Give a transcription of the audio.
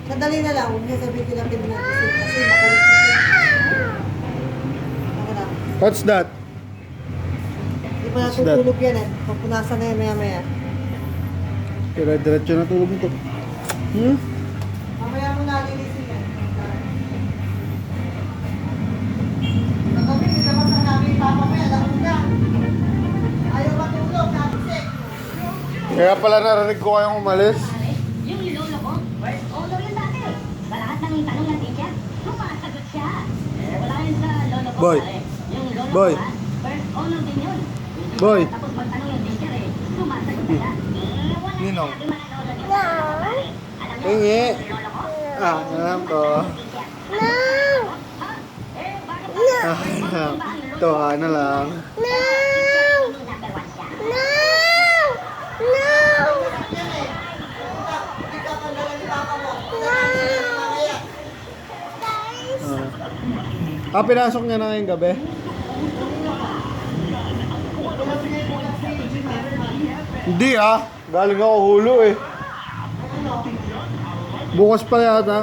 Sandali na lang, huwag niya sabihin ko lang pinag-isip kasi makulit siya. Okay lang. What's that? Hindi pa natutulog yan eh. Papunasan na yan maya-maya. Dire-diretso na tulog nito. Mamaya mo nalilisin yan. Kagabi, nilabas na namin yung papa mo yan. Lakot na. Ayaw matulog, nagising. Kaya pala narinig ko kayong umalis. Yung lolo ko, first owner yun dati. Sa lahat ng tanong ng teacher, sumasagot siya. Wala yun sa lolo ko. Boy. pare. Yung lolo Boy. ko, first owner din yun. Boy. Tapos magtanong yung teacher sumasagot siya. Wala Ninong. sabi mga lolo dito. Pare, alam mo, Hingi. yung lolo ko, Ah, alam ko. teacher. Ha? Bakit ba? Ah, ito, ano lang. Number one siya. Pinasok niya na ngayong gabi. Hindi galing ako hulo eh. Bukas pa yata.